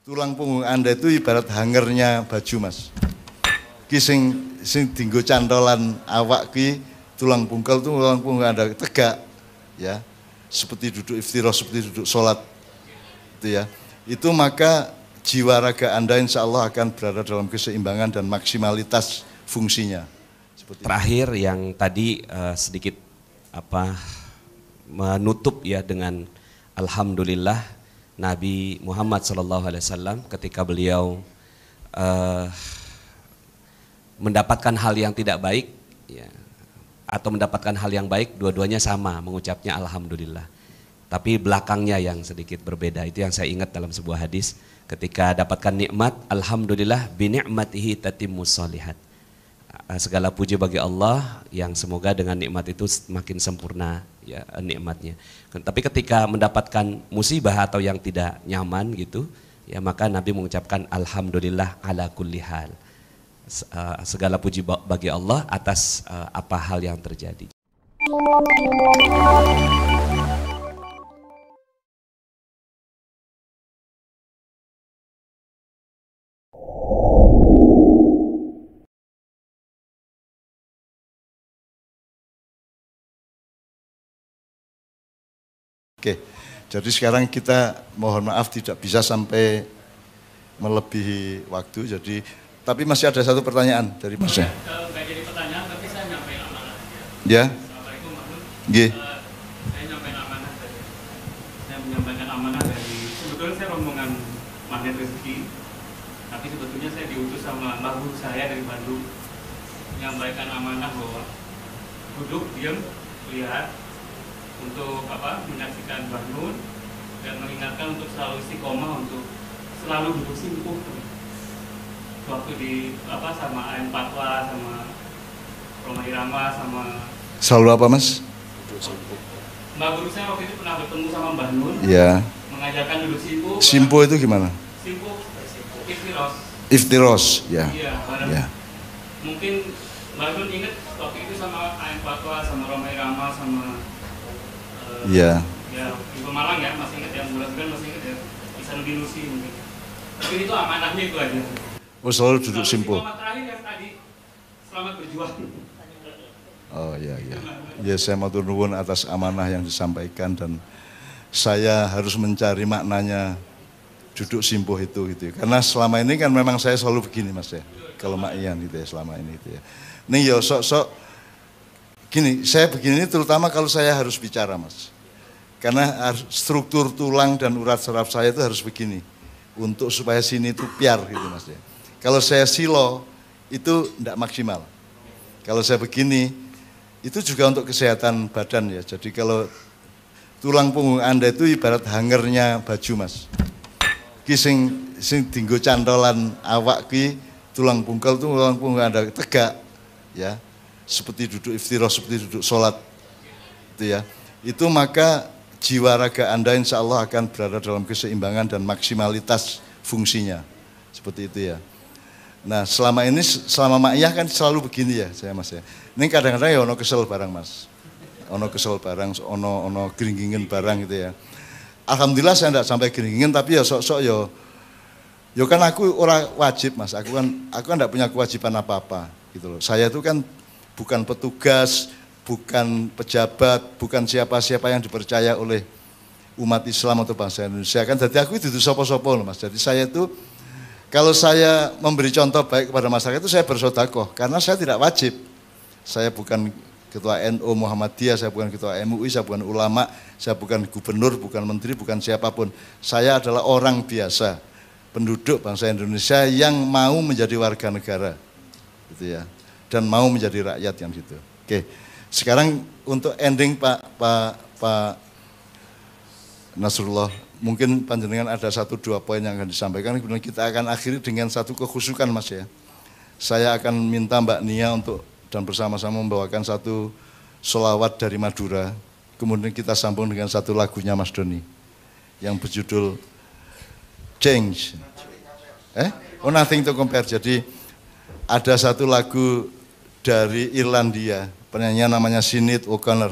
tulang punggung Anda itu ibarat hangernya baju, Mas. Ki sing dinggo cantolan awak ki tulang punggung Anda tegak ya. Seperti duduk iftirash, seperti duduk sholat. Itu ya. Itu maka jiwa raga Anda insya Allah akan berada dalam keseimbangan dan maksimalitas fungsinya. Seperti terakhir itu. Yang tadi sedikit menutup ya dengan alhamdulillah Nabi Muhammad SAW ketika beliau mendapatkan hal yang tidak baik ya, atau mendapatkan hal yang baik, dua-duanya sama mengucapnya alhamdulillah. Tapi belakangnya yang sedikit berbeda, itu yang saya ingat dalam sebuah hadis, ketika dapatkan nikmat, alhamdulillah bi ni'matihi tatimmus sholihat. Segala puji bagi Allah yang semoga dengan nikmat itu makin sempurna ya nikmatnya. Tapi ketika mendapatkan musibah atau yang tidak nyaman gitu, ya maka Nabi mengucapkan alhamdulillah ala kulli hal. Segala puji bagi Allah atas apa hal yang terjadi. Oke, jadi sekarang kita mohon maaf tidak bisa sampai melebihi waktu, jadi tapi masih ada satu pertanyaan dari Mas. Enggak jadi pertanyaan, tapi saya nyampein amanah. Ya. Assalamualaikum Mahmud. Nggih. Saya nyampein amanah dari, saya menyampaikan amanah dari, sebetulnya saya rombongan magnet rezeki, tapi sebetulnya saya diutus sama mbah guru saya dari Bandung, menyampaikan amanah bahwa duduk, diam, lihat, untuk menyaksikan Mbah Nun dan mengingatkan untuk selalu istiqomah, untuk selalu duduk simpuh waktu di sama AM Patwa, sama Roma Irama, sama Selalu apa Mas? Mbak guru saya waktu itu pernah bertemu sama Mbah Nun, Ya. mengajarkan duduk simpuh. Simpuh itu gimana? Simpuh, iftirash. Iftirash, ya. Iya, Ya. Mungkin Mbah Nun ingat waktu itu sama AM Patwa, sama Roma Irama, sama Iya. ya di Pemalang ya, masih ingat ya, mudah-mudahan masih ingat ya, Isanuddin Nusi mungkin. Tapi itu amanahnya itu aja. Oh, selalu duduk simpuh. Selamat terakhir yang tadi, selamat berjuang. Oh iya, iya. Ya, saya matur nuwun atas amanah yang disampaikan dan saya harus mencari maknanya duduk simpuh itu gitu ya. Karena selama ini kan memang saya selalu begini Mas ya. Kalau Mak Ian gitu ya selama ini gitu ya. Nih ya sok-sok gini, saya begini terutama kalau saya harus bicara Mas. Karena struktur tulang dan urat saraf saya itu harus begini. Untuk supaya sini itu piar gitu Mas ya. Kalau saya silo itu tidak maksimal. Kalau saya begini itu juga untuk kesehatan badan ya. Jadi kalau tulang punggung Anda itu ibarat hangernya baju Mas. Ki sing dinggo cantolan awak ki tulang punggung Anda tegak ya. Seperti duduk iftirash, seperti duduk sholat itu ya. Itu maka jiwa raga Anda insya Allah akan berada dalam keseimbangan dan maksimalitas fungsinya. Seperti itu ya. Nah selama ini, selama Ma'iyah kan selalu begini ya saya Mas ya. Ini kadang-kadang ya ono kesel barang Mas. Ono kesel barang, ono geringgingen barang gitu ya. Alhamdulillah saya tidak sampai geringgingen, tapi ya sok-sok ya. Ya kan aku orang wajib Mas, aku kan tidak punya kewajiban apa-apa gitu loh. Saya itu kan bukan petugas, bukan pejabat, bukan siapa-siapa yang dipercaya oleh umat Islam atau bangsa Indonesia kan. Jadi aku itu sopo-sopo loh Mas. Jadi saya itu kalau saya memberi contoh baik kepada masyarakat itu saya bersedekah karena saya tidak wajib. Saya bukan ketua NU Muhammadiyah, saya bukan ketua MUI, saya bukan ulama, saya bukan gubernur, bukan menteri, bukan siapapun. Saya adalah orang biasa, penduduk bangsa Indonesia yang mau menjadi warga negara. Gitu ya. Dan mau menjadi rakyat yang gitu. Oke. Sekarang untuk ending Pak Nasrullah, mungkin panjenengan ada 1-2 poin yang akan disampaikan, kemudian kita akan akhiri dengan satu kekhusukan Mas ya. Saya akan minta Mbak Nia untuk dan bersama-sama membawakan satu sholawat dari Madura, kemudian kita sambung dengan satu lagunya Mas Doni yang berjudul Change. Oh Nothing to Compare. Jadi ada satu lagu dari Irlandia, penyanyi namanya Sinead O'Connor.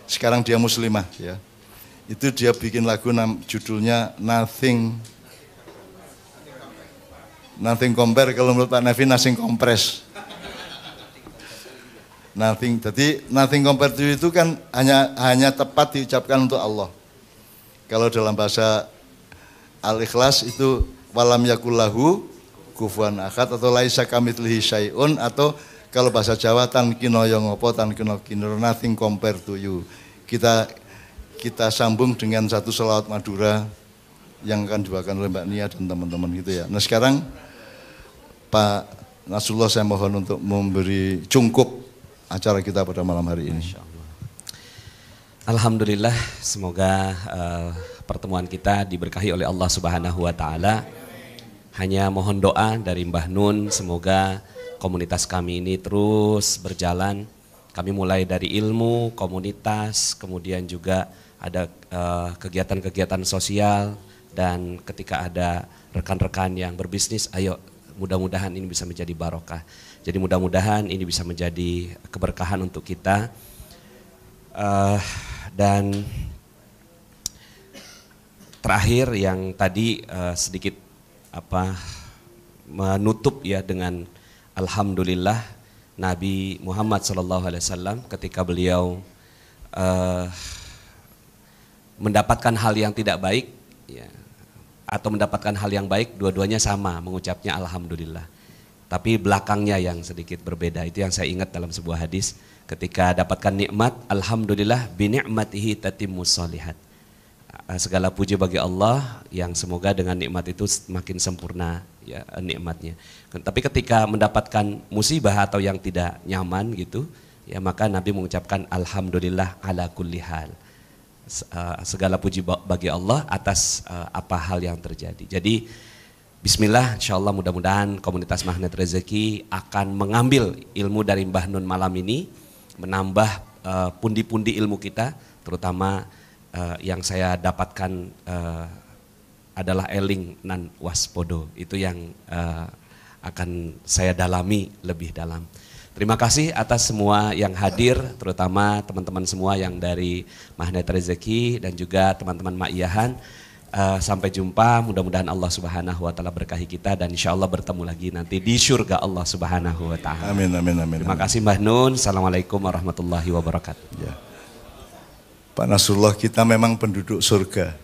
Sekarang dia muslimah ya. Itu dia bikin lagu judulnya Nothing Nothing compare kalau menurut Pak Nevi nothing compress. Nothing compare to you itu kan hanya tepat diucapkan untuk Allah. Kalau dalam bahasa Al-Ikhlas itu walam yakullahu kufuwan ahad atau laisa kamitslihi syai'un, atau kalau bahasa Jawa tan kino yongopo tan kino kinur, nothing compare to you. Kita sambung dengan satu selawat Madura yang akan dibawakan oleh Mbak Nia dan teman-teman gitu ya. Nah sekarang Pak Nasrullah saya mohon untuk memberi cungkup acara kita pada malam hari ini. Alhamdulillah, semoga pertemuan kita diberkahi oleh Allah Subhanahu wa taala. Hanya mohon doa dari Mbah Nun, semoga komunitas kami ini terus berjalan. Kami mulai dari ilmu, komunitas, kemudian juga ada kegiatan-kegiatan sosial, dan ketika ada rekan-rekan yang berbisnis, ayo mudah-mudahan ini bisa menjadi barokah. Jadi mudah-mudahan ini bisa menjadi keberkahan untuk kita. Dan terakhir yang tadi sedikit menutup ya dengan alhamdulillah Nabi Muhammad SAW ketika beliau mendapatkan hal yang tidak baik ya, atau mendapatkan hal yang baik, dua-duanya sama mengucapnya alhamdulillah. Tapi belakangnya yang sedikit berbeda, itu yang saya ingat dalam sebuah hadis, ketika dapatkan nikmat, alhamdulillah bi ni'matihi tatimmus shalihat. Segala puji bagi Allah yang semoga dengan nikmat itu makin sempurna ya nikmatnya. Tapi ketika mendapatkan musibah atau yang tidak nyaman gitu, ya maka Nabi mengucapkan alhamdulillah ala kulli hal. Segala puji bagi Allah atas apa hal yang terjadi. Jadi bismillah, insyaallah mudah-mudahan komunitas Magnet Rezeki akan mengambil ilmu dari Mbah Nun malam ini, menambah pundi-pundi ilmu kita, terutama yang saya dapatkan adalah eling nan waspodo, itu yang akan saya dalami lebih dalam. Terima kasih atas semua yang hadir, terutama teman-teman semua yang dari Magnet Rezeki dan juga teman-teman Ma'iyahan. Sampai jumpa, mudah-mudahan Allah Subhanahu wa taala berkahi kita dan insya Allah bertemu lagi nanti di surga Allah Subhanahu wa taala. Amin amin amin. Terima kasih Mbah Nun. Assalamualaikum warahmatullahi wabarakatuh. Ya. Pak Nasrullah, kita memang penduduk surga.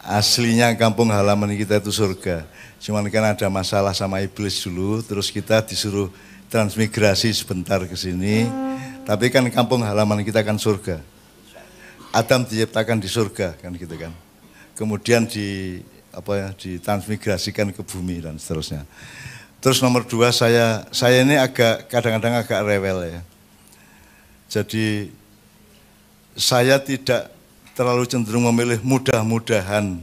Aslinya kampung halaman kita itu surga. Cuman kan ada masalah sama iblis dulu, terus kita disuruh transmigrasi sebentar ke sini. Tapi kan kampung halaman kita kan surga. Adam diciptakan di surga kan gitu kan. Kemudian ditransmigrasikan ke bumi dan seterusnya. Terus nomor 2, saya ini kadang-kadang agak rewel ya. Jadi saya tidak terlalu cenderung memilih mudah-mudahan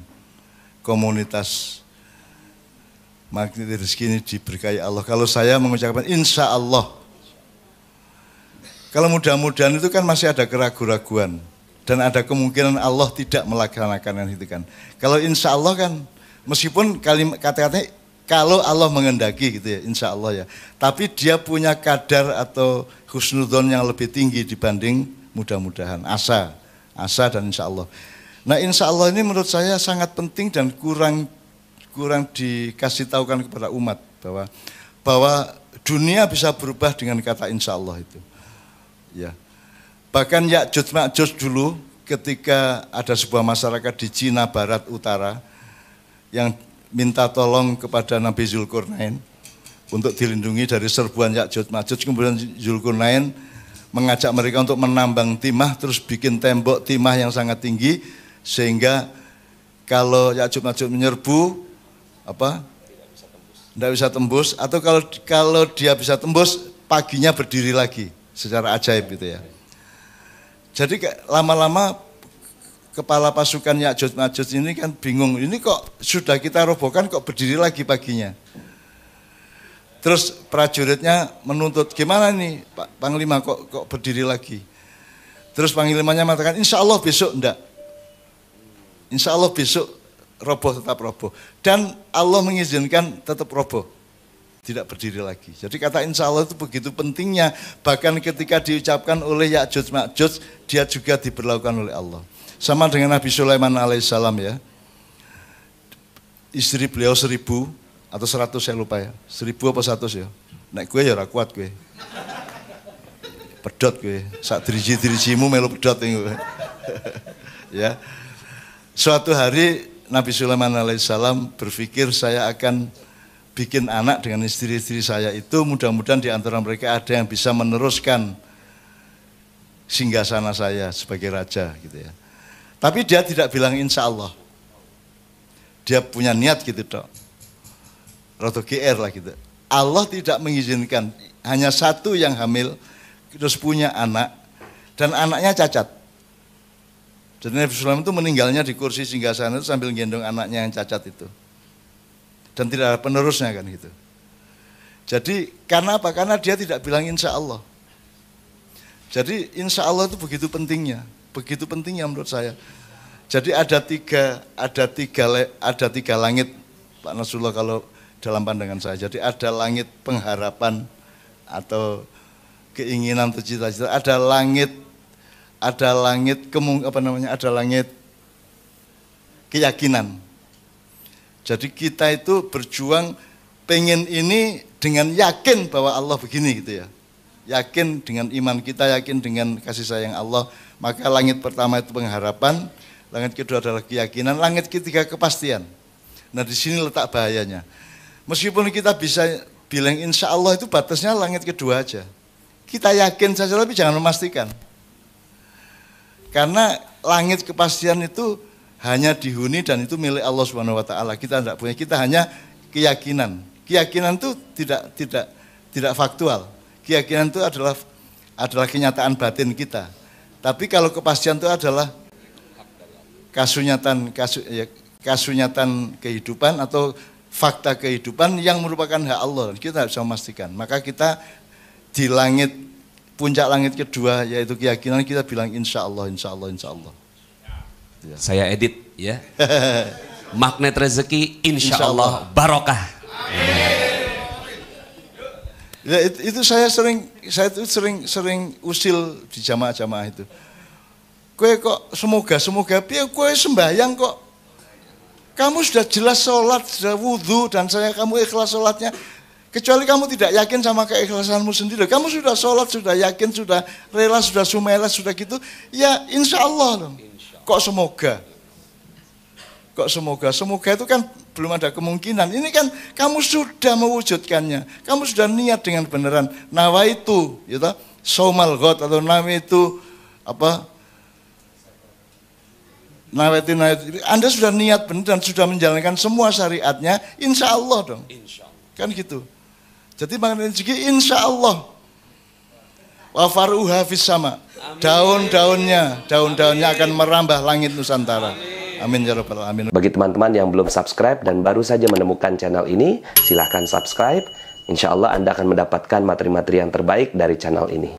komunitas Magnet Rezeki ini diberkahi Allah. Kalau saya mengucapkan insya Allah. Kalau mudah-mudahan itu kan masih ada keraguan-raguan. Dan ada kemungkinan Allah tidak melaksanakan itu kan. Kalau insya Allah kan, meskipun kata-katanya kalau Allah mengendaki gitu ya, insya Allah ya. Tapi dia punya kadar atau husnudzon yang lebih tinggi dibanding mudah-mudahan, asa dan insya Allah. Nah insya Allah ini menurut saya sangat penting dan kurang dikasih tahukan kepada umat bahwa dunia bisa berubah dengan kata insya Allah itu. Ya. Bahkan Ya'juj Ma'juj dulu ketika ada sebuah masyarakat di Cina Barat Utara yang minta tolong kepada Nabi Zulkarnain untuk dilindungi dari serbuan Ya'juj Ma'juj, kemudian Zulkarnain mengajak mereka untuk menambang timah, terus bikin tembok timah yang sangat tinggi sehingga kalau Ya'juj Ma'juj menyerbu tidak bisa tembus, atau kalau dia bisa tembus paginya berdiri lagi secara ajaib gitu ya. Jadi lama-lama kepala pasukan Ya'juj Ma'juj ini kan bingung, ini kok sudah kita robohkan kok berdiri lagi paginya. Terus prajuritnya menuntut, gimana nih Pak Panglima kok berdiri lagi. Terus Panglimanya mengatakan, insya Allah besok enggak. Insya Allah besok roboh, tetap roboh. Dan Allah mengizinkan tetap roboh. Tidak berdiri lagi. Jadi kata insya Allah itu begitu pentingnya, bahkan ketika diucapkan oleh Ya'juj Ma'juj, dia juga diberlakukan oleh Allah. Sama dengan Nabi Sulaiman alaihissalam ya, istri beliau 1000, atau 100 saya lupa ya, 1000 apa 100 ya. Nek gue ya ora kuat gue. Pedot gue, sak diriji-dirijimu melu pedot gue. Ya. Suatu hari Nabi Sulaiman alaihissalam berpikir saya akan bikin anak dengan istri-istri saya itu, mudah-mudahan di antara mereka ada yang bisa meneruskan singgasana saya sebagai raja gitu ya. Tapi dia tidak bilang insya Allah. Dia punya niat gitu dok. Roto GR lah gitu. Allah tidak mengizinkan, hanya satu yang hamil terus punya anak dan anaknya cacat. Jadi Nabi Sulaiman itu meninggalnya di kursi singgasana itu sambil gendong anaknya yang cacat itu. Dan tidak ada penerusnya kan gitu. Jadi karena apa? Karena dia tidak bilang insya Allah. Jadi insya Allah itu begitu pentingnya menurut saya. Jadi ada tiga langit Pak Nasrullah kalau dalam pandangan saya. Jadi ada langit pengharapan atau keinginan atau cita-cita, ada langit keyakinan. Jadi kita itu berjuang pengen ini dengan yakin bahwa Allah begini gitu ya. Yakin dengan iman kita, yakin dengan kasih sayang Allah. Maka langit pertama itu pengharapan, langit kedua adalah keyakinan, langit ketiga kepastian. Nah di sini letak bahayanya. Meskipun kita bisa bilang insya Allah itu batasnya langit kedua aja. Kita yakin saja tapi jangan memastikan. Karena langit kepastian itu hanya dihuni dan itu milik Allah Subhanahu wa taala. Kita tidak punya, kita hanya keyakinan. Keyakinan itu tidak faktual. Keyakinan itu adalah kenyataan batin kita. Tapi kalau kepastian itu adalah kasunyatan kehidupan atau fakta kehidupan yang merupakan hak Allah. Kita tidak bisa memastikan. Maka kita di langit, puncak langit kedua yaitu keyakinan, kita bilang insya Allah, insya Allah, insya Allah. Ya. Saya edit ya. Magnet rezeki insya Allah barokah. Ya, itu saya sering usil di jamaah-jamaah itu. Kowe kok semoga kowe sembahyang kok. Kamu sudah jelas sholat, sudah wudhu dan kamu ikhlas sholatnya. Kecuali kamu tidak yakin sama keikhlasanmu sendiri. Kamu sudah sholat, sudah yakin, sudah rela, sudah sumeles, sudah gitu. Ya insya Allah dong. Kok semoga? Semoga itu kan belum ada kemungkinan. Ini kan kamu sudah mewujudkannya. Kamu sudah niat dengan beneran. Nawaitu, gitu. Saumal ghad atau nawaitu apa? Nawaitu. Anda sudah niat benar dan sudah menjalankan semua syariatnya. Insya Allah dong. Kan gitu. Jadi maknanya rezeki insya Allah. Wa faruha fis sama. Daun-daunnya akan merambah langit Nusantara. Amin ya rabbal alamin. Bagi teman-teman yang belum subscribe dan baru saja menemukan channel ini, silahkan subscribe. Insya Allah Anda akan mendapatkan materi-materi yang terbaik dari channel ini.